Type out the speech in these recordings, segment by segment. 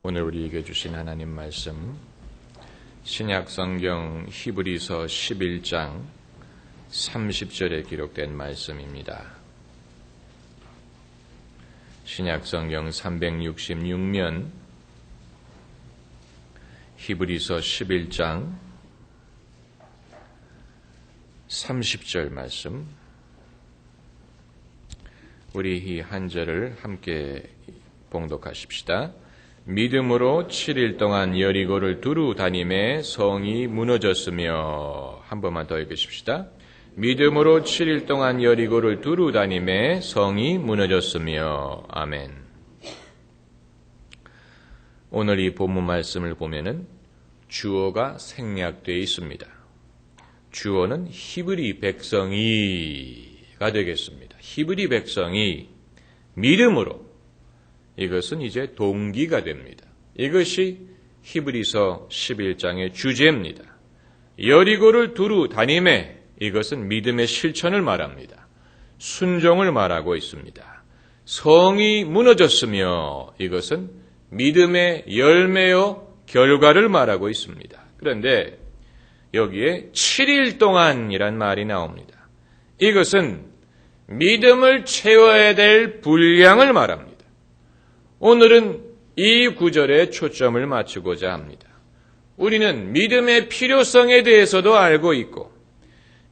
오늘 우리에게 주신 하나님 말씀, 신약성경 히브리서 11장 30절에 기록된 말씀입니다. 신약성경 366면 히브리서 11장 30절 말씀, 우리 이 한 절을 함께 봉독하십시다. 믿음으로 7일 동안 여리고를 두루 다니매 성이 무너졌으며. 한 번만 더 읽으십시다. 믿음으로 7일 동안 여리고를 두루 다니매 성이 무너졌으며. 아멘. 오늘 이 본문 말씀을 보면은 주어가 생략되어 있습니다. 주어는 히브리 백성이가 되겠습니다. 히브리 백성이 믿음으로, 이것은 이제 동기가 됩니다. 이것이 히브리서 11장의 주제입니다. 여리고를 두루 다니매, 이것은 믿음의 실천을 말합니다. 순종을 말하고 있습니다. 성이 무너졌으며, 이것은 믿음의 열매요 결과를 말하고 있습니다. 그런데 여기에 7일 동안이란 말이 나옵니다. 이것은 믿음을 채워야 될 분량을 말합니다. 오늘은 이 구절에 초점을 맞추고자 합니다. 우리는 믿음의 필요성에 대해서도 알고 있고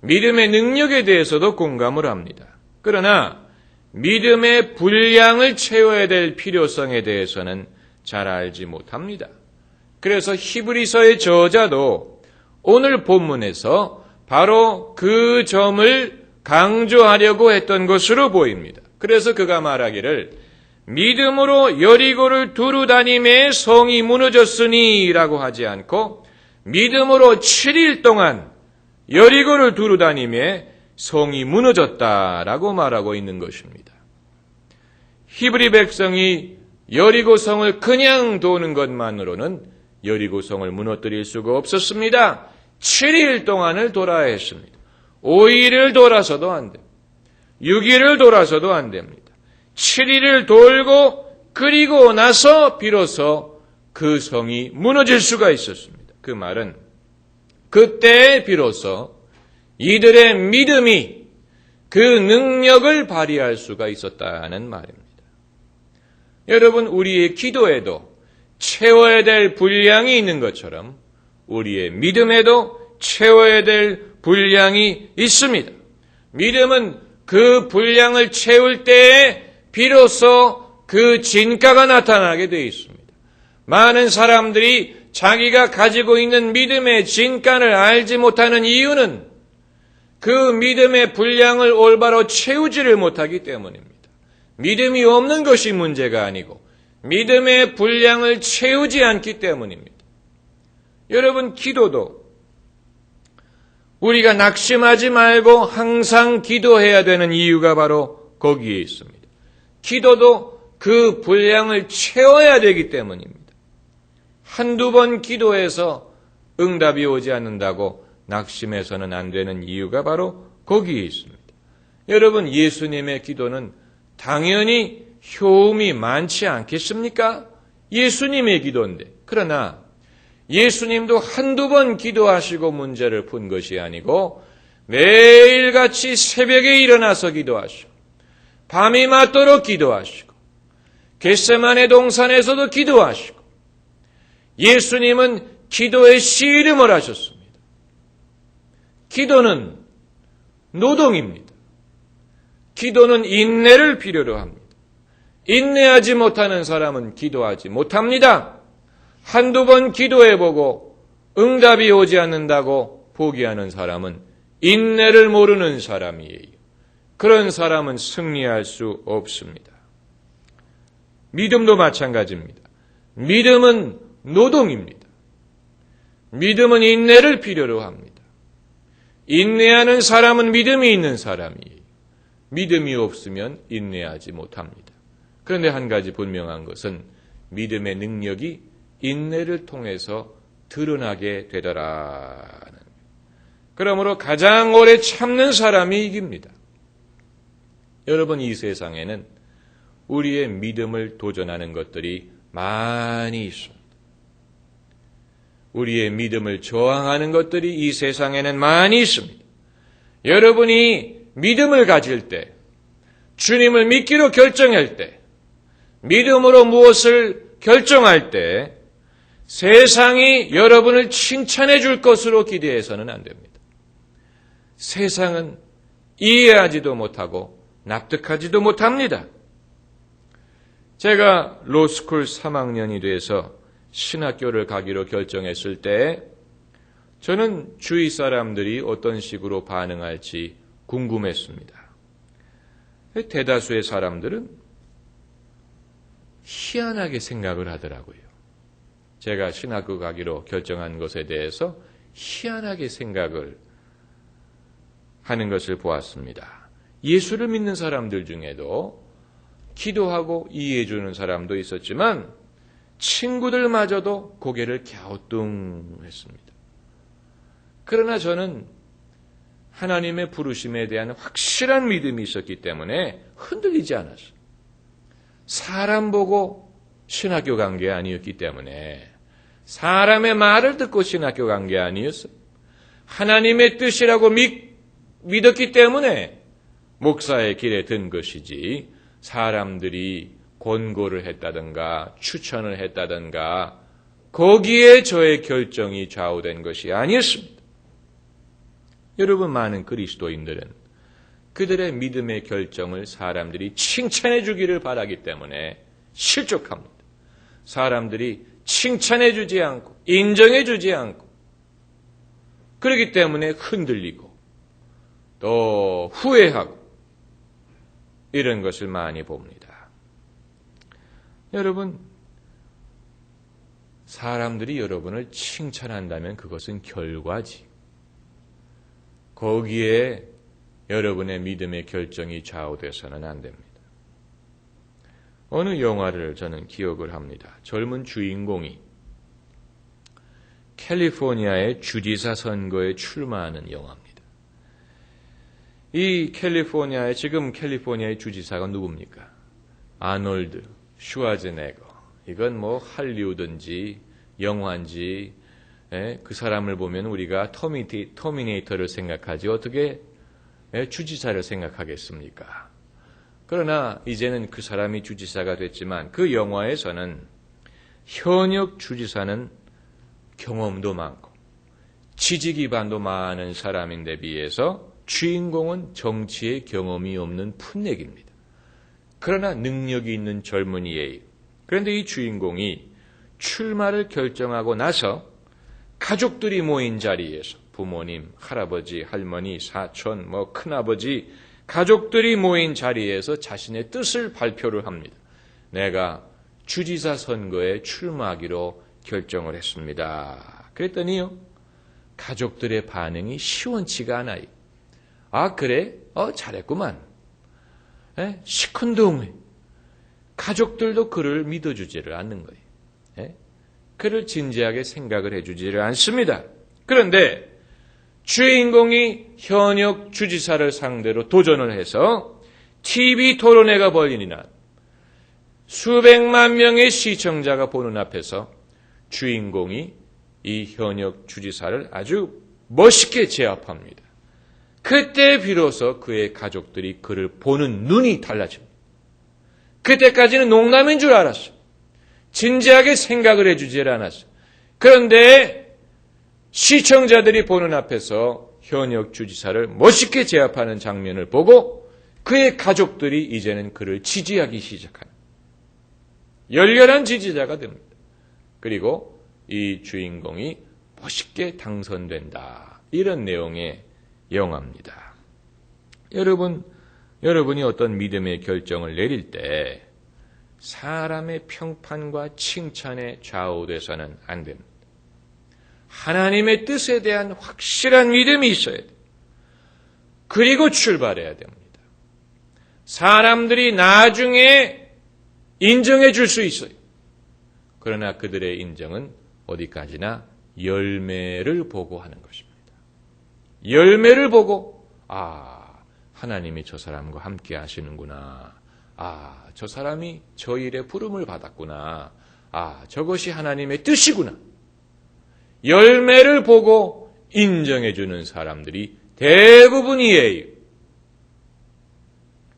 믿음의 능력에 대해서도 공감을 합니다. 그러나 믿음의 분량을 채워야 될 필요성에 대해서는 잘 알지 못합니다. 그래서 히브리서의 저자도 오늘 본문에서 바로 그 점을 강조하려고 했던 것으로 보입니다. 그래서 그가 말하기를 믿음으로 여리고를 두루 다니매 성이 무너졌으니 라고 하지 않고 믿음으로 7일 동안 여리고를 두루 다니매 성이 무너졌다라고 말하고 있는 것입니다. 히브리 백성이 여리고성을 그냥 도는 것만으로는 여리고성을 무너뜨릴 수가 없었습니다. 7일 동안을 돌아야 했습니다. 5일을 돌아서도 안 됩니다. 6일을 돌아서도 안 됩니다. 7일을 돌고 그리고 나서 비로소 그 성이 무너질 수가 있었습니다. 그 말은 그때 비로소 이들의 믿음이 그 능력을 발휘할 수가 있었다는 말입니다. 여러분, 우리의 기도에도 채워야 될 분량이 있는 것처럼 우리의 믿음에도 채워야 될 분량이 있습니다. 믿음은 그 분량을 채울 때에 비로소 그 진가가 나타나게 되어 있습니다. 많은 사람들이 자기가 가지고 있는 믿음의 진가를 알지 못하는 이유는 그 믿음의 분량을 올바로 채우지를 못하기 때문입니다. 믿음이 없는 것이 문제가 아니고 믿음의 분량을 채우지 않기 때문입니다. 여러분, 기도도 우리가 낙심하지 말고 항상 기도해야 되는 이유가 바로 거기에 있습니다. 기도도 그 분량을 채워야 되기 때문입니다. 한두 번 기도해서 응답이 오지 않는다고 낙심해서는 안 되는 이유가 바로 거기에 있습니다. 여러분, 예수님의 기도는 당연히 효험이 많지 않겠습니까? 예수님의 기도인데. 그러나 예수님도 한두 번 기도하시고 문제를 푼 것이 아니고 매일같이 새벽에 일어나서 기도하시고 밤이 맞도록 기도하시고 겟세마네 동산에서도 기도하시고 예수님은 기도의 씨름을 하셨습니다. 기도는 노동입니다. 기도는 인내를 필요로 합니다. 인내하지 못하는 사람은 기도하지 못합니다. 한두 번 기도해보고 응답이 오지 않는다고 포기하는 사람은 인내를 모르는 사람이에요. 그런 사람은 승리할 수 없습니다. 믿음도 마찬가지입니다. 믿음은 노동입니다. 믿음은 인내를 필요로 합니다. 인내하는 사람은 믿음이 있는 사람이에요. 믿음이 없으면 인내하지 못합니다. 그런데 한 가지 분명한 것은 믿음의 능력이 인내를 통해서 드러나게 되더라는. 그러므로 가장 오래 참는 사람이 이깁니다. 여러분, 이 세상에는 우리의 믿음을 도전하는 것들이 많이 있습니다. 우리의 믿음을 저항하는 것들이 이 세상에는 많이 있습니다. 여러분이 믿음을 가질 때, 주님을 믿기로 결정할 때, 믿음으로 무엇을 결정할 때 세상이 여러분을 칭찬해 줄 것으로 기대해서는 안 됩니다. 세상은 이해하지도 못하고 납득하지도 못합니다. 제가 로스쿨 3학년이 돼서 신학교를 가기로 결정했을 때 저는 주위 사람들이 어떤 식으로 반응할지 궁금했습니다. 대다수의 사람들은 희한하게 생각을 하더라고요. 제가 신학교 가기로 결정한 것에 대해서 희한하게 생각을 하는 것을 보았습니다. 예수를 믿는 사람들 중에도 기도하고 이해해 주는 사람도 있었지만 친구들마저도 고개를 갸우뚱했습니다. 그러나 저는 하나님의 부르심에 대한 확실한 믿음이 있었기 때문에 흔들리지 않았어요. 사람 보고 신학교 간 게 아니었기 때문에, 사람의 말을 듣고 신학교 간 게 아니었어요. 하나님의 뜻이라고 믿었기 때문에 목사의 길에 든 것이지, 사람들이 권고를 했다든가 추천을 했다든가 거기에 저의 결정이 좌우된 것이 아니었습니다. 여러분, 많은 그리스도인들은 그들의 믿음의 결정을 사람들이 칭찬해 주기를 바라기 때문에 실족합니다. 사람들이 칭찬해 주지 않고 인정해 주지 않고 그렇기 때문에 흔들리고 또 후회하고 이런 것을 많이 봅니다. 여러분, 사람들이 여러분을 칭찬한다면 그것은 결과지. 거기에 여러분의 믿음의 결정이 좌우돼서는 안 됩니다. 어느 영화를 저는 기억을 합니다. 젊은 주인공이 캘리포니아의 주지사 선거에 출마하는 영화입니다. 이 캘리포니아의 지금 캘리포니아의 주지사가 누굽니까? 아놀드 슈와제네거. 이건 뭐 할리우드인지 영화인지 그 사람을 보면 우리가 터미네이터를 생각하지 어떻게 주지사를 생각하겠습니까? 그러나 이제는 그 사람이 주지사가 됐지만 그 영화에서는 현역 주지사는 경험도 많고 지지 기반도 많은 사람인데 비해서 주인공은 정치에 경험이 없는 풋내기입니다. 그러나 능력이 있는 젊은이에요. 그런데 이 주인공이 출마를 결정하고 나서 가족들이 모인 자리에서 부모님, 할아버지, 할머니, 사촌, 큰아버지, 가족들이 모인 자리에서 자신의 뜻을 발표를 합니다. 내가 주지사 선거에 출마하기로 결정을 했습니다. 그랬더니요, 가족들의 반응이 시원치가 않아요. 아, 그래? 잘했구만. 시큰둥해. 가족들도 그를 믿어주지를 않는 거예요. 그를 진지하게 생각을 해주지를 않습니다. 그런데 주인공이 현역 주지사를 상대로 도전을 해서 TV 토론회가 벌이니 날 수백만 명의 시청자가 보는 앞에서 주인공이 이 현역 주지사를 아주 멋있게 제압합니다. 그때 비로소 그의 가족들이 그를 보는 눈이 달라집니다. 그때까지는 농담인 줄 알았어요. 진지하게 생각을 해주지 않았어요. 그런데 시청자들이 보는 앞에서 현역 주지사를 멋있게 제압하는 장면을 보고 그의 가족들이 이제는 그를 지지하기 시작합니다. 열렬한 지지자가 됩니다. 그리고 이 주인공이 멋있게 당선된다. 이런 내용의 영화입니다. 여러분이 어떤 믿음의 결정을 내릴 때 사람의 평판과 칭찬에 좌우돼서는 안 됩니다. 하나님의 뜻에 대한 확실한 믿음이 있어야 돼요. 그리고 출발해야 됩니다. 사람들이 나중에 인정해 줄 수 있어요. 그러나 그들의 인정은 어디까지나 열매를 보고 하는 것입니다. 열매를 보고 하나님이 저 사람과 함께 하시는구나. 저 사람이 저 일에 부름을 받았구나. 아, 저것이 하나님의 뜻이구나. 열매를 보고 인정해 주는 사람들이 대부분이에요.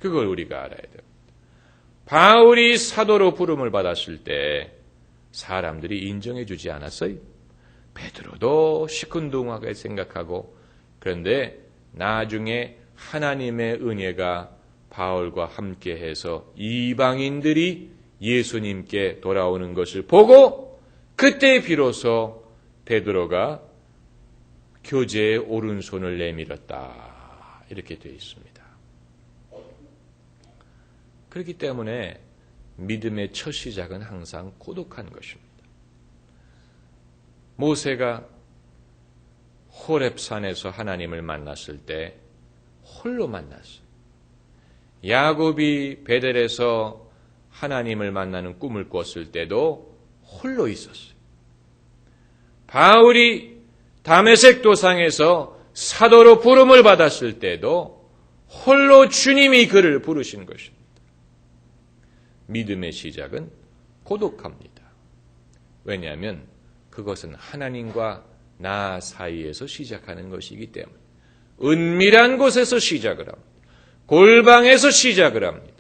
그걸 우리가 알아야 돼요. 바울이 사도로 부름을 받았을 때 사람들이 인정해 주지 않았어요. 베드로도 시큰둥하게 생각하고, 그런데 나중에 하나님의 은혜가 바울과 함께해서 이방인들이 예수님께 돌아오는 것을 보고 그때 비로소 베드로가 교제의 오른손을 내밀었다. 이렇게 되어 있습니다. 그렇기 때문에 믿음의 첫 시작은 항상 고독한 것입니다. 모세가 호렙산에서 하나님을 만났을 때 홀로 만났어요. 야곱이 베델에서 하나님을 만나는 꿈을 꿨을 때도 홀로 있었어요. 바울이 다메섹 도상에서 사도로 부름을 받았을 때도 홀로 주님이 그를 부르신 것입니다. 믿음의 시작은 고독합니다. 왜냐하면 그것은 하나님과 나 사이에서 시작하는 것이기 때문에 은밀한 곳에서 시작을 합니다. 골방에서 시작을 합니다.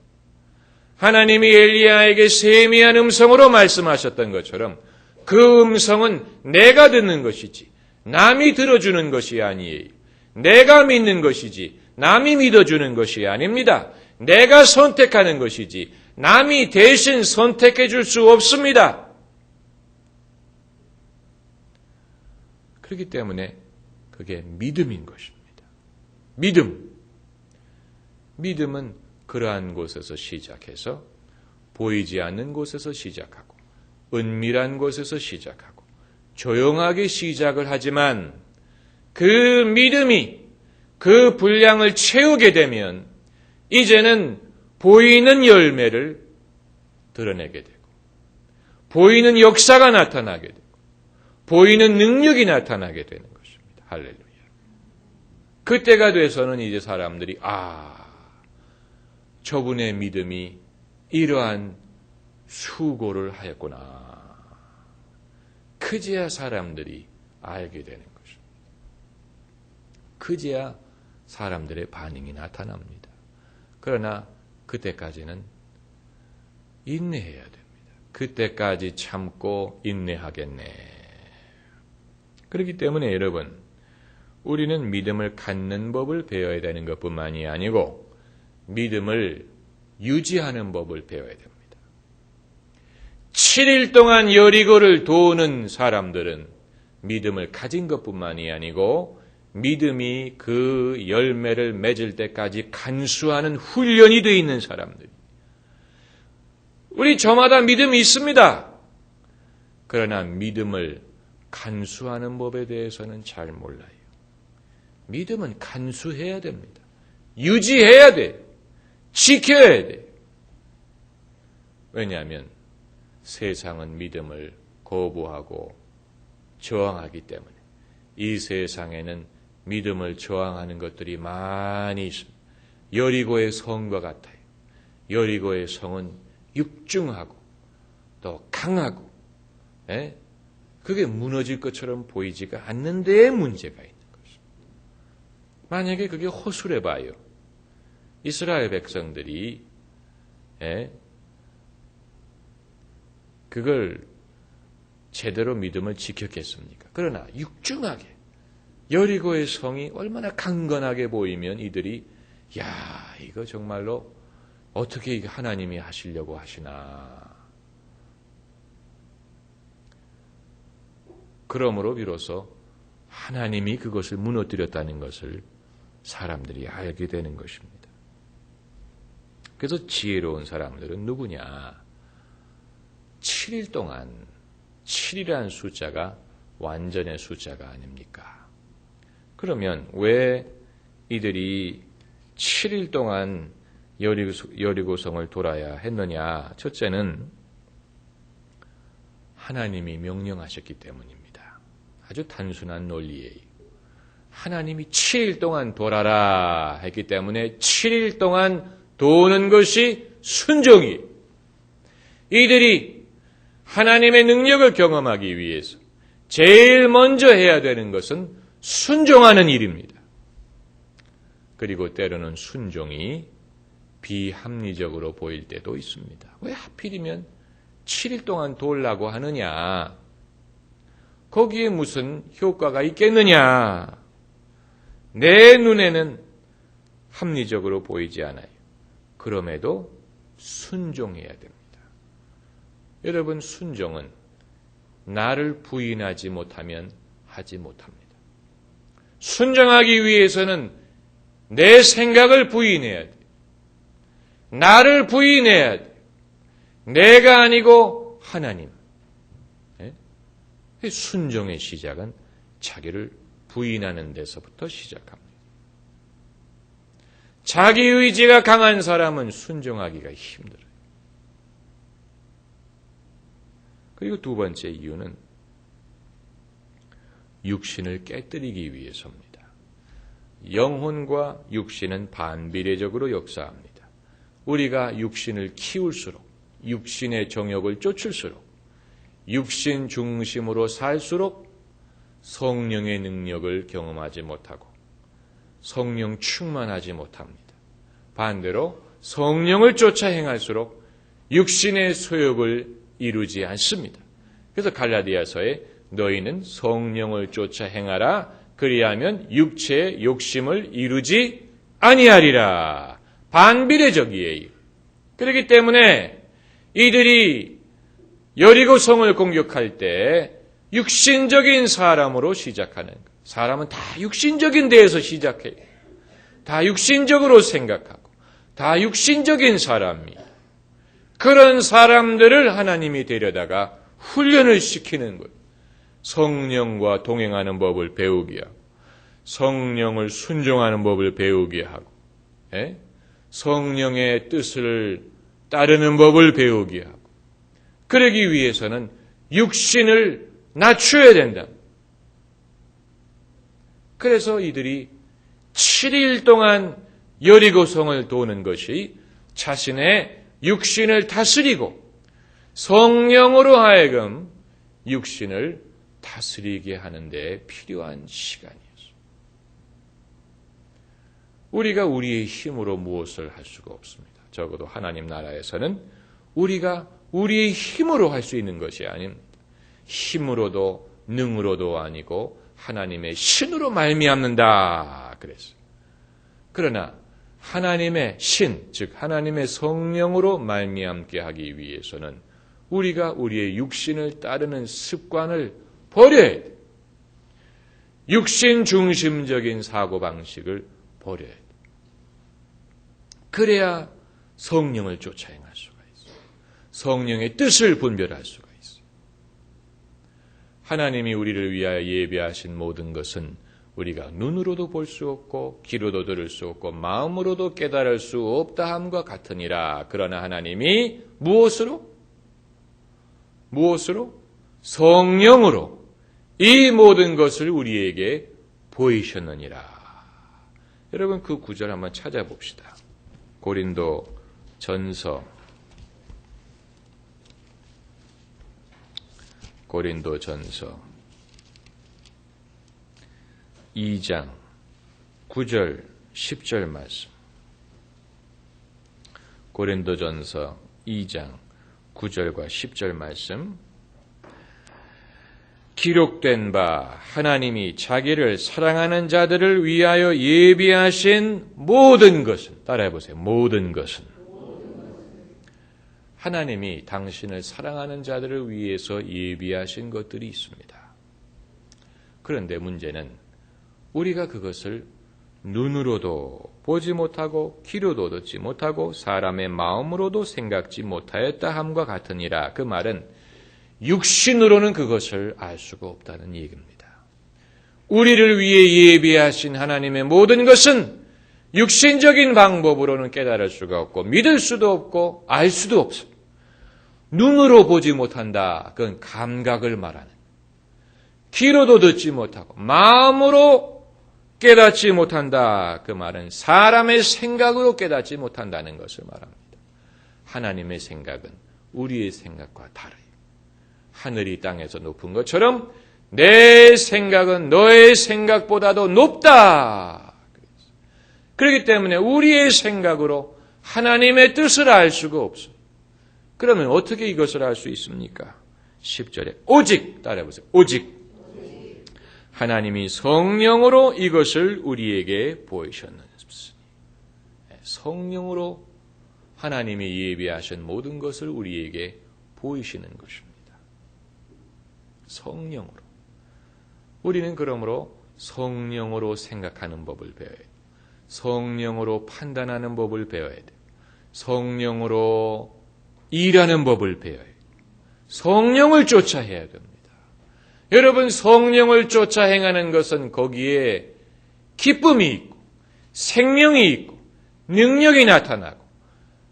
하나님이 엘리야에게 세미한 음성으로 말씀하셨던 것처럼 그 음성은 내가 듣는 것이지 남이 들어주는 것이 아니에요. 내가 믿는 것이지 남이 믿어주는 것이 아닙니다. 내가 선택하는 것이지 남이 대신 선택해 줄 수 없습니다. 그렇기 때문에 그게 믿음인 것입니다. 믿음은 그러한 곳에서 시작해서 보이지 않는 곳에서 시작하고 은밀한 곳에서 시작하고 조용하게 시작을 하지만 그 믿음이 그 분량을 채우게 되면 이제는 보이는 열매를 드러내게 되고 보이는 역사가 나타나게 되고 보이는 능력이 나타나게 되는 것입니다. 할렐루야. 그때가 돼서는 이제 사람들이 저분의 믿음이 이러한 수고를 하였구나. 그제야 사람들이 알게 되는 것입니다. 그제야 사람들의 반응이 나타납니다. 그러나 그때까지는 인내해야 됩니다. 그때까지 참고 인내하겠네. 그렇기 때문에 여러분, 우리는 믿음을 갖는 법을 배워야 되는 것뿐만이 아니고 믿음을 유지하는 법을 배워야 됩니다. 7일 동안 여리고를 도우는 사람들은 믿음을 가진 것뿐만이 아니고 믿음이 그 열매를 맺을 때까지 간수하는 훈련이 되어 있는 사람들. 우리 저마다 믿음이 있습니다. 그러나 믿음을 간수하는 법에 대해서는 잘 몰라요. 믿음은 간수해야 됩니다. 유지해야 돼요. 지켜야 돼요. 왜냐하면 세상은 믿음을 거부하고 저항하기 때문에 이 세상에는 믿음을 저항하는 것들이 많이 있습니다. 여리고의 성과 같아요. 여리고의 성은 육중하고 또 강하고 그게 무너질 것처럼 보이지가 않는 데에 문제가 있는 것입니다. 만약에 그게 허술해 봐요. 이스라엘 백성들이 그걸 제대로 믿음을 지켰겠습니까? 그러나 육중하게 여리고의 성이 얼마나 강건하게 보이면 이들이 이거 정말로 어떻게 하나님이 하시려고 하시나. 그러므로 비로소 하나님이 그것을 무너뜨렸다는 것을 사람들이 알게 되는 것입니다. 그래서 지혜로운 사람들은 누구냐? 7일 동안 7이라는 숫자가 완전의 숫자가 아닙니까? 그러면 왜 이들이 7일 동안 여리고성을 돌아야 했느냐? 첫째는 하나님이 명령하셨기 때문입니다. 아주 단순한 논리예요. 하나님이 7일 동안 돌아라 했기 때문에 7일 동안 도는 것이 순종이에요. 이들이 하나님의 능력을 경험하기 위해서 제일 먼저 해야 되는 것은 순종하는 일입니다. 그리고 때로는 순종이 비합리적으로 보일 때도 있습니다. 왜 하필이면 7일 동안 도우려고 하느냐? 거기에 무슨 효과가 있겠느냐? 내 눈에는 합리적으로 보이지 않아요. 그럼에도 순종해야 됩니다. 여러분, 순종은 나를 부인하지 못하면 하지 못합니다. 순종하기 위해서는 내 생각을 부인해야 돼요. 나를 부인해야 돼요. 내가 아니고 하나님. 순종의 시작은 자기를 부인하는 데서부터 시작합니다. 자기 의지가 강한 사람은 순종하기가 힘들어요. 그리고 두 번째 이유는 육신을 깨뜨리기 위해서입니다. 영혼과 육신은 반비례적으로 역사합니다. 우리가 육신을 키울수록, 육신의 정욕을 쫓을수록, 육신 중심으로 살수록 성령의 능력을 경험하지 못하고 성령 충만하지 못합니다. 반대로 성령을 쫓아 행할수록 육신의 소욕을 이루지 않습니다. 그래서 갈라디아서에 너희는 성령을 쫓아 행하라. 그리하면 육체의 욕심을 이루지 아니하리라. 반비례적이에요. 그렇기 때문에 이들이 여리고 성을 공격할 때 육신적인 사람으로 시작하는 것. 사람은 다 육신적인 데에서 시작해요. 다 육신적으로 생각하고 다 육신적인 사람이에요. 그런 사람들을 하나님이 데려다가 훈련을 시키는 거예요. 성령과 동행하는 법을 배우게 하고 성령을 순종하는 법을 배우게 하고 성령의 뜻을 따르는 법을 배우게 하고 그러기 위해서는 육신을 낮춰야 된다. 그래서 이들이 7일 동안 여리고성을 도는 것이 자신의 육신을 다스리고 성령으로 하여금 육신을 다스리게 하는 데 필요한 시간이었습니다. 우리가 우리의 힘으로 무엇을 할 수가 없습니다. 적어도 하나님 나라에서는 우리가 우리의 힘으로 할 수 있는 것이 아닙니다. 힘으로도 능으로도 아니고 하나님의 신으로 말미암는다 그랬어요. 그러나 하나님의 신, 즉 하나님의 성령으로 말미암게 하기 위해서는 우리가 우리의 육신을 따르는 습관을 버려야 돼요. 육신 중심적인 사고방식을 버려야 돼요. 그래야 성령을 쫓아 행할 수가 있어요. 성령의 뜻을 분별할 수가 있어요. 하나님이 우리를 위하여 예비하신 모든 것은 우리가 눈으로도 볼 수 없고 귀로도 들을 수 없고 마음으로도 깨달을 수 없다 함과 같으니라. 그러나 하나님이 무엇으로? 성령으로 이 모든 것을 우리에게 보이셨느니라. 여러분 그 구절 한번 찾아봅시다. 고린도 전서 2장 9절 10절 말씀. 고린도전서 2장 9절과 10절 말씀. 기록된 바 하나님이 자기를 사랑하는 자들을 위하여 예비하신 모든 것은, 따라해 보세요. 모든 것은. 하나님이 당신을 사랑하는 자들을 위해서 예비하신 것들이 있습니다. 그런데 문제는 우리가 그것을 눈으로도 보지 못하고 귀로도 듣지 못하고 사람의 마음으로도 생각지 못하였다 함과 같으니라. 그 말은 육신으로는 그것을 알 수가 없다는 얘기입니다. 우리를 위해 예비하신 하나님의 모든 것은 육신적인 방법으로는 깨달을 수가 없고 믿을 수도 없고 알 수도 없습니다. 눈으로 보지 못한다. 그건 감각을 말하는. 귀로도 듣지 못하고 마음으로 깨닫지 못한다. 그 말은 사람의 생각으로 깨닫지 못한다는 것을 말합니다. 하나님의 생각은 우리의 생각과 다르요. 하늘이 땅에서 높은 것처럼 내 생각은 너의 생각보다도 높다. 그렇기 때문에 우리의 생각으로 하나님의 뜻을 알 수가 없어요. 그러면 어떻게 이것을 알 수 있습니까? 10절에 오직, 따라해보세요. 오직 하나님이 성령으로 이것을 우리에게 보이셨느니. 성령으로 하나님이 예비하신 모든 것을 우리에게 보이시는 것입니다. 성령으로. 우리는 그러므로 성령으로 생각하는 법을 배워야 돼요. 성령으로 판단하는 법을 배워야 돼요. 성령으로 일하는 법을 배워야 돼요. 성령을 쫓아 해야 됩니다. 여러분, 성령을 쫓아 행하는 것은 거기에 기쁨이 있고 생명이 있고 능력이 나타나고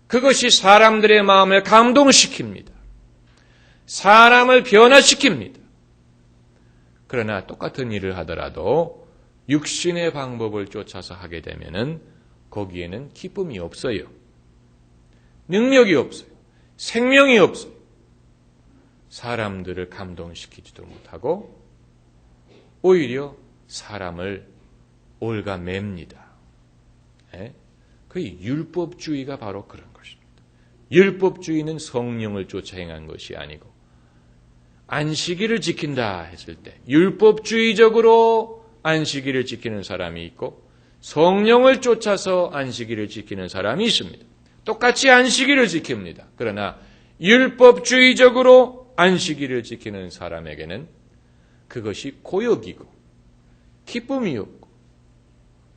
그것이 사람들의 마음을 감동시킵니다. 사람을 변화시킵니다. 그러나 똑같은 일을 하더라도 육신의 방법을 쫓아서 하게 되면은 거기에는 기쁨이 없어요. 능력이 없어요. 생명이 없어요. 사람들을 감동시키지도 못하고 오히려 사람을 올가맵니다. 그 율법주의가 바로 그런 것입니다. 율법주의는 성령을 쫓아 행한 것이 아니고 안식일을 지킨다 했을 때 율법주의적으로 안식일을 지키는 사람이 있고 성령을 쫓아서 안식일을 지키는 사람이 있습니다. 똑같이 안식일을 지킵니다. 그러나 율법주의적으로 안식일을 지키는 사람에게는 그것이 고역이고 기쁨이 없고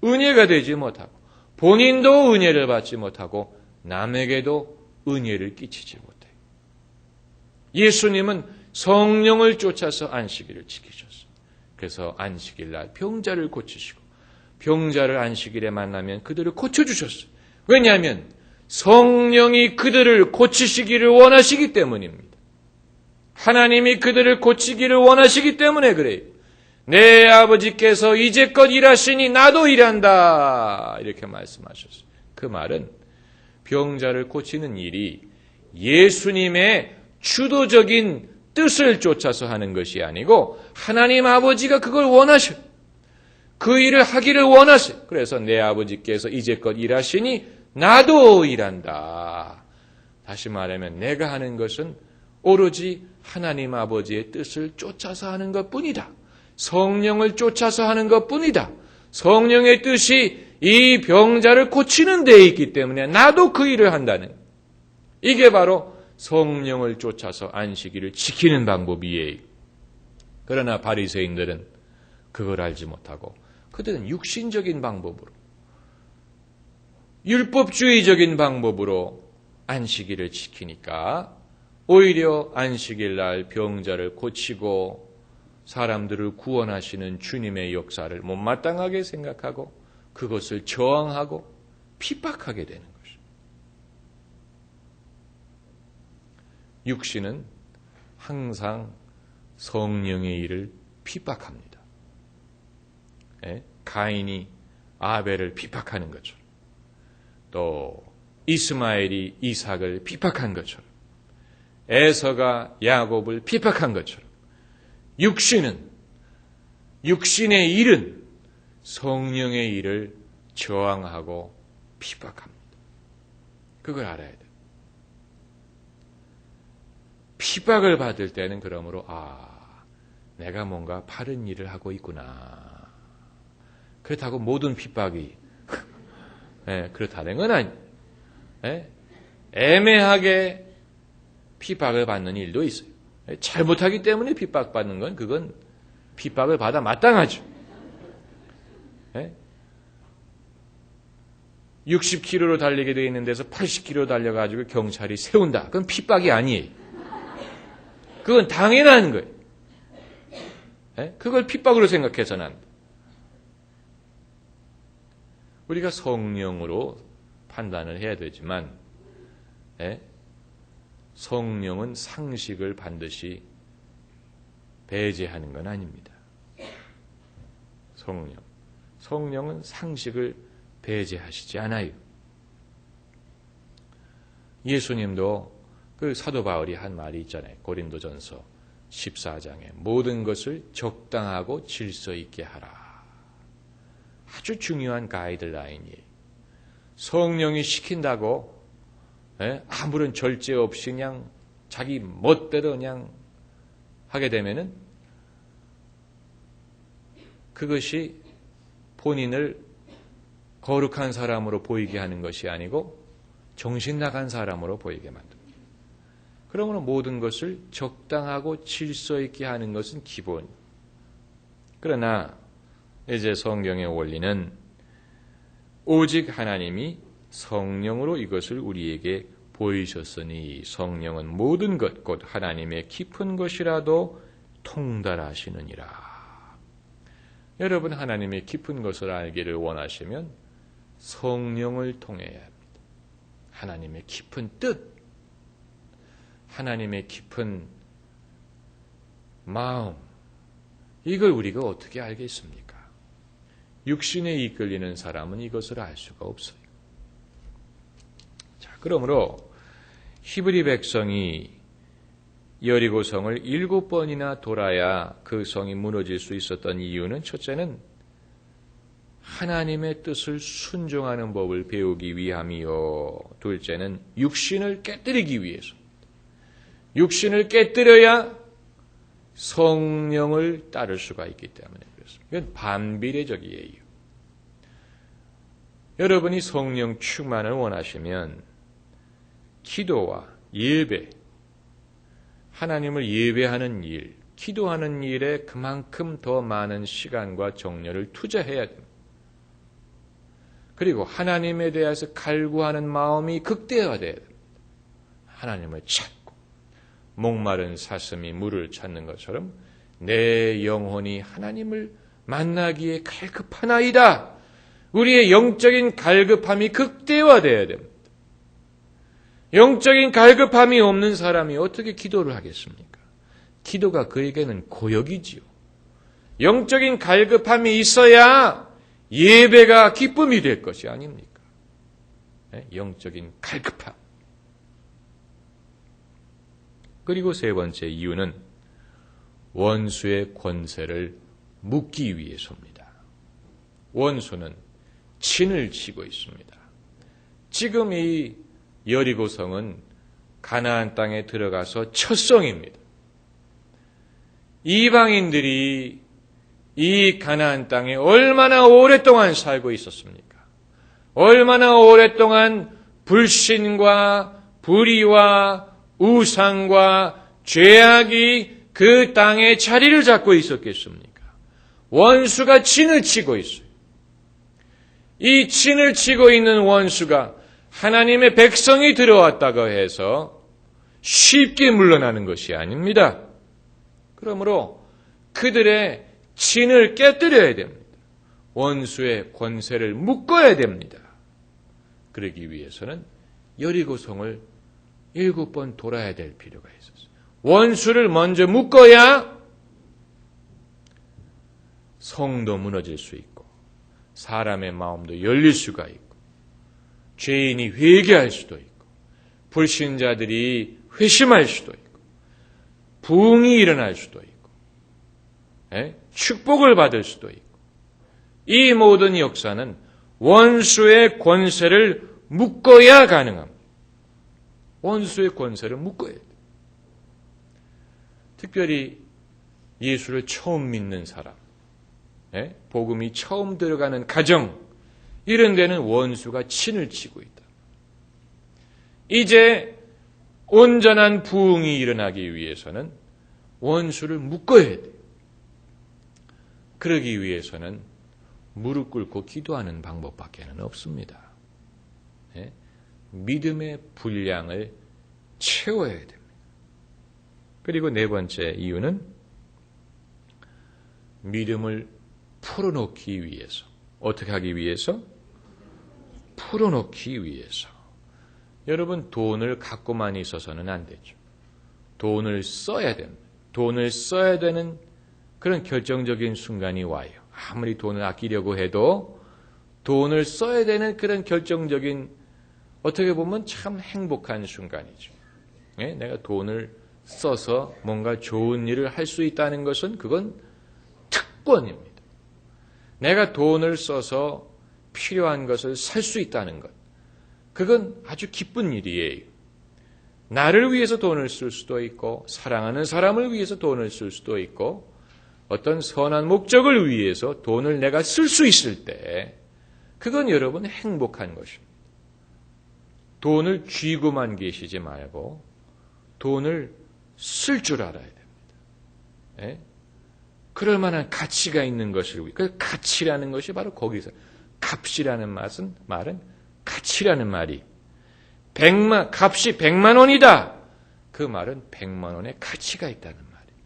은혜가 되지 못하고 본인도 은혜를 받지 못하고 남에게도 은혜를 끼치지 못해요. 예수님은 성령을 쫓아서 안식일을 지키셨어요. 그래서 안식일 날 병자를 고치시고 병자를 안식일에 만나면 그들을 고쳐주셨어요. 왜냐하면 성령이 그들을 고치시기를 원하시기 때문입니다. 하나님이 그들을 고치기를 원하시기 때문에 그래요. 내 아버지께서 이제껏 일하시니 나도 일한다. 이렇게 말씀하셨어요. 그 말은 병자를 고치는 일이 예수님의 주도적인 뜻을 쫓아서 하는 것이 아니고 하나님 아버지가 그걸 원하셔요. 그 일을 하기를 원하세요. 그래서 내 아버지께서 이제껏 일하시니 나도 일한다. 다시 말하면 내가 하는 것은 오로지 하나님 아버지의 뜻을 쫓아서 하는 것뿐이다. 성령을 쫓아서 하는 것뿐이다. 성령의 뜻이 이 병자를 고치는 데에 있기 때문에 나도 그 일을 한다는, 이게 바로 성령을 쫓아서 안식일을 지키는 방법이에요. 그러나 바리새인들은 그걸 알지 못하고 그들은 육신적인 방법으로, 율법주의적인 방법으로 안식일을 지키니까 오히려 안식일 날 병자를 고치고 사람들을 구원하시는 주님의 역사를 못마땅하게 생각하고 그것을 저항하고 핍박하게 되는 것입니다. 육신은 항상 성령의 일을 핍박합니다. 가인이 아벨을 핍박하는 것처럼, 또 이스마엘이 이삭을 핍박한 것처럼, 에서가 야곱을 핍박한 것처럼, 육신의 일은 성령의 일을 저항하고 핍박합니다. 그걸 알아야 돼요. 핍박을 받을 때는 그러므로 내가 뭔가 바른 일을 하고 있구나. 그렇다고 모든 핍박이 그렇다는 건 아니에요. 애매하게 핍박을 받는 일도 있어요. 잘못하기 때문에 핍박받는 건 그건 핍박을 받아 마땅하죠. 60km로 달리게 되어 있는 데서 80km 달려가지고 경찰이 세운다. 그건 핍박이 아니에요. 그건 당연한 거예요. 그걸 핍박으로 생각해서는 안 돼. 우리가 성령으로 판단을 해야 되지만 성령은 상식을 반드시 배제하는 건 아닙니다. 성령은 상식을 배제하시지 않아요. 예수님도 그 사도 바울이 한 말이 있잖아요. 고린도전서 14장에 모든 것을 적당하고 질서 있게 하라. 아주 중요한 가이드라인이에요. 성령이 시킨다고 아무런 절제 없이 그냥 자기 멋대로 그냥 하게 되면은 그것이 본인을 거룩한 사람으로 보이게 하는 것이 아니고 정신 나간 사람으로 보이게 만듭니다. 그러므로 모든 것을 적당하고 질서 있게 하는 것은 기본. 그러나 이제 성경의 원리는 오직 하나님이 성령으로 이것을 우리에게 보이셨으니 성령은 모든 것 곧 하나님의 깊은 것이라도 통달하시느니라. 여러분 하나님의 깊은 것을 알기를 원하시면 성령을 통해야 합니다. 하나님의 깊은 뜻, 하나님의 깊은 마음, 이걸 우리가 어떻게 알겠습니까? 육신에 이끌리는 사람은 이것을 알 수가 없어요. 자, 그러므로 히브리 백성이 여리고성을 7번이나 돌아야 그 성이 무너질 수 있었던 이유는 첫째는 하나님의 뜻을 순종하는 법을 배우기 위함이요. 둘째는 육신을 깨뜨리기 위해서. 육신을 깨뜨려야 성령을 따를 수가 있기 때문에 그렇습니다. 이건 반비례적이에요. 여러분이 성령 충만을 원하시면 기도와 예배, 하나님을 예배하는 일, 기도하는 일에 그만큼 더 많은 시간과 정열을 투자해야 됩니다. 그리고 하나님에 대해서 갈구하는 마음이 극대화돼야 됩니다. 하나님을 찾고 목마른 사슴이 물을 찾는 것처럼 내 영혼이 하나님을 만나기에 갈급하나이다. 우리의 영적인 갈급함이 극대화돼야 됩니다. 영적인 갈급함이 없는 사람이 어떻게 기도를 하겠습니까? 기도가 그에게는 고역이지요. 영적인 갈급함이 있어야 예배가 기쁨이 될 것이 아닙니까? 영적인 갈급함. 그리고 세 번째 이유는 원수의 권세를 묶기 위해서입니다. 원수는 진을 치고 있습니다. 지금 이 여리고성은 가나안 땅에 들어가서 첫 성입니다. 이방인들이 이 가나안 땅에 얼마나 오랫동안 살고 있었습니까? 얼마나 오랫동안 불신과 불의와 우상과 죄악이 그 땅에 자리를 잡고 있었겠습니까? 원수가 진을 치고 있어요. 이 진을 치고 있는 원수가 하나님의 백성이 들어왔다고 해서 쉽게 물러나는 것이 아닙니다. 그러므로 그들의 진을 깨뜨려야 됩니다. 원수의 권세를 묶어야 됩니다. 그러기 위해서는 여리고성을 7번 돌아야 될 필요가 있었어요. 원수를 먼저 묶어야 성도 무너질 수 있고 사람의 마음도 열릴 수가 있고 죄인이 회개할 수도 있고 불신자들이 회심할 수도 있고 부흥이 일어날 수도 있고 축복을 받을 수도 있고 이 모든 역사는 원수의 권세를 묶어야 가능합니다. 원수의 권세를 묶어야 돼요. 특별히 예수를 처음 믿는 사람, 복음이 처음 들어가는 가정, 이런 데는 원수가 진을 치고 있다. 이제 온전한 부흥이 일어나기 위해서는 원수를 묶어야 돼요. 그러기 위해서는 무릎 꿇고 기도하는 방법밖에는 없습니다. 믿음의 분량을 채워야 됩니다. 그리고 네 번째 이유는 믿음을 풀어놓기 위해서. 어떻게 하기 위해서? 풀어놓기 위해서. 여러분, 돈을 갖고만 있어서는 안 되죠. 돈을 써야 됩니다. 돈을 써야 되는 그런 결정적인 순간이 와요. 아무리 돈을 아끼려고 해도 돈을 써야 되는 그런 결정적인, 어떻게 보면 참 행복한 순간이죠. 내가 돈을 써서 뭔가 좋은 일을 할 수 있다는 것은 그건 특권입니다. 내가 돈을 써서 필요한 것을 살 수 있다는 것. 그건 아주 기쁜 일이에요. 나를 위해서 돈을 쓸 수도 있고 사랑하는 사람을 위해서 돈을 쓸 수도 있고 어떤 선한 목적을 위해서 돈을 내가 쓸 수 있을 때 그건 여러분 행복한 것입니다. 돈을 쥐고만 계시지 말고 돈을 쓸 줄 알아야 됩니다. 예? 그럴 만한 가치가 있는 것을 위해. 그 가치라는 것이 바로 거기서 값이라는 말은 가치라는 말이 값이 100만 원이다. 그 말은 100만 원의 가치가 있다는 말이에요.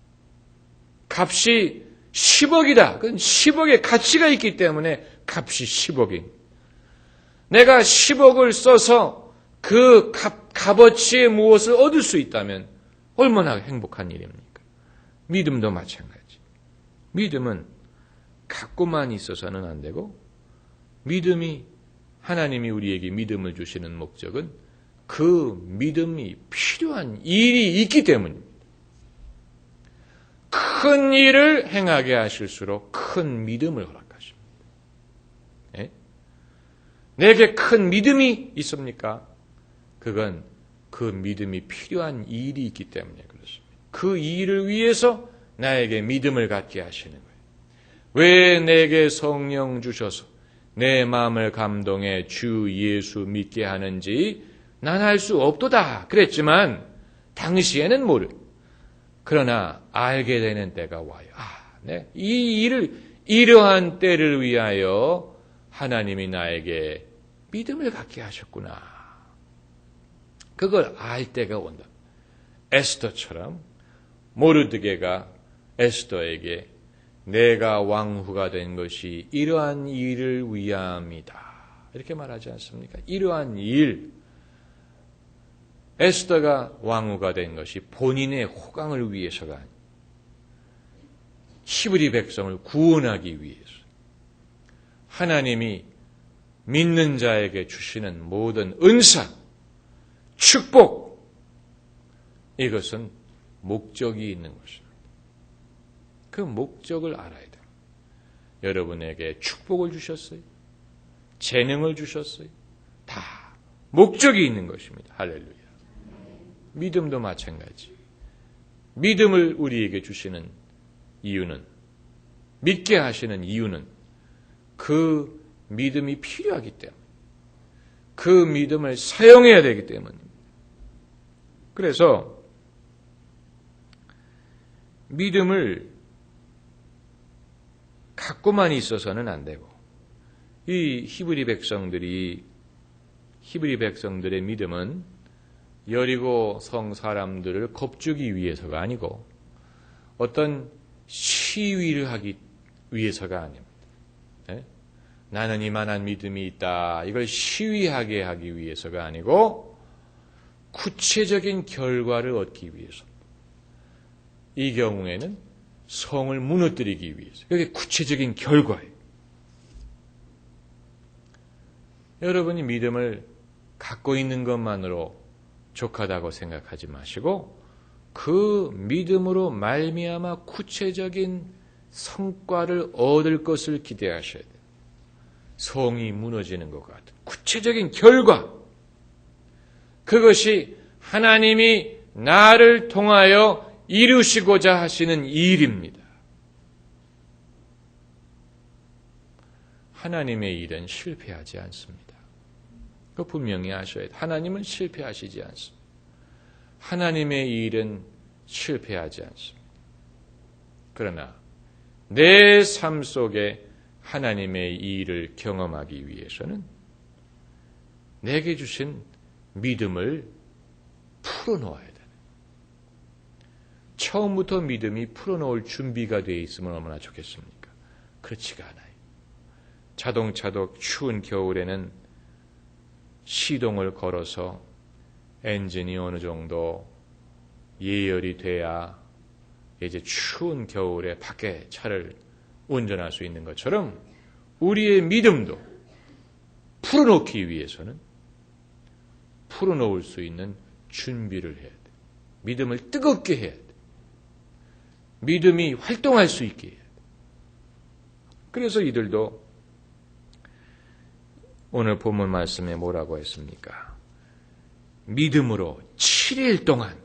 값이 10억이다. 그건 10억의 가치가 있기 때문에 값이 10억입니다. 내가 10억을 써서 그 값어치에 무엇을 얻을 수 있다면 얼마나 행복한 일입니까? 믿음도 마찬가지. 믿음은 갖고만 있어서는 안 되고 하나님이 우리에게 믿음을 주시는 목적은 그 믿음이 필요한 일이 있기 때문입니다. 큰 일을 행하게 하실수록 큰 믿음을 허락하십니다. 예? 내게 큰 믿음이 있습니까? 그건 그 믿음이 필요한 일이 있기 때문에 그렇습니다. 그 일을 위해서 나에게 믿음을 갖게 하시는 거예요. 왜 내게 성령 주셔서 내 마음을 감동해 주 예수 믿게 하는지 난 알 수 없도다 그랬지만 당시에는 모르. 그러나 알게 되는 때가 와요. 이 일을 이러한 때를 위하여 하나님이 나에게 믿음을 갖게 하셨구나. 그걸 알 때가 온다. 에스더처럼 모르드게가 에스더에게 내가 왕후가 된 것이 이러한 일을 위함이다. 이렇게 말하지 않습니까? 이러한 일. 에스더가 왕후가 된 것이 본인의 호강을 위해서가 아니라 히브리 백성을 구원하기 위해서. 하나님이 믿는 자에게 주시는 모든 은사, 축복, 이것은 목적이 있는 것입니다. 그 목적을 알아야 돼요. 여러분에게 축복을 주셨어요. 재능을 주셨어요. 다 목적이 있는 것입니다. 할렐루야. 믿음도 마찬가지. 믿음을 우리에게 주시는 이유는, 믿게 하시는 이유는 그 믿음이 필요하기 때문에, 그 믿음을 사용해야 되기 때문입니다. 그래서 믿음을 갖고만 있어서는 안 되고, 이 히브리 백성들의 믿음은 여리고 성 사람들을 겁주기 위해서가 아니고 어떤 시위를 하기 위해서가 아닙니다. 네? 나는 이만한 믿음이 있다. 이걸 시위하게 하기 위해서가 아니고 구체적인 결과를 얻기 위해서. 이 경우에는 성을 무너뜨리기 위해서. 그게 구체적인 결과예요. 여러분이 믿음을 갖고 있는 것만으로 족하다고 생각하지 마시고 그 믿음으로 말미암아 구체적인 성과를 얻을 것을 기대하셔야 돼요. 성이 무너지는 것 같은 구체적인 결과. 그것이 하나님이 나를 통하여 이루시고자 하시는 일입니다. 하나님의 일은 실패하지 않습니다. 그 분명히 아셔야 돼요. 하나님은 실패하시지 않습니다. 하나님의 일은 실패하지 않습니다. 그러나 내 삶 속에 하나님의 일을 경험하기 위해서는 내게 주신 믿음을 풀어놓아야 돼요. 처음부터 믿음이 풀어놓을 준비가 되어 있으면 얼마나 좋겠습니까? 그렇지가 않아요. 자동차도 추운 겨울에는 시동을 걸어서 엔진이 어느 정도 예열이 돼야 이제 추운 겨울에 밖에 차를 운전할 수 있는 것처럼 우리의 믿음도 풀어놓기 위해서는 풀어놓을 수 있는 준비를 해야 돼요. 믿음을 뜨겁게 해야 돼. 믿음이 활동할 수 있게 해야 돼. 그래서 이들도 오늘 본문 말씀에 뭐라고 했습니까? 믿음으로 7일 동안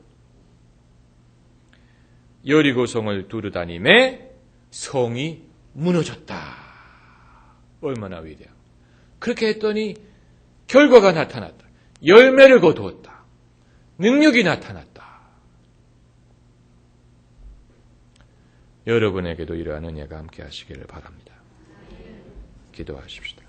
여리고성을 두루다니매 성이 무너졌다. 얼마나 위대한. 그렇게 했더니 결과가 나타났다. 열매를 거두었다. 능력이 나타났다. 여러분에게도 이러한 은혜가 함께 하시기를 바랍니다. 기도하십시다.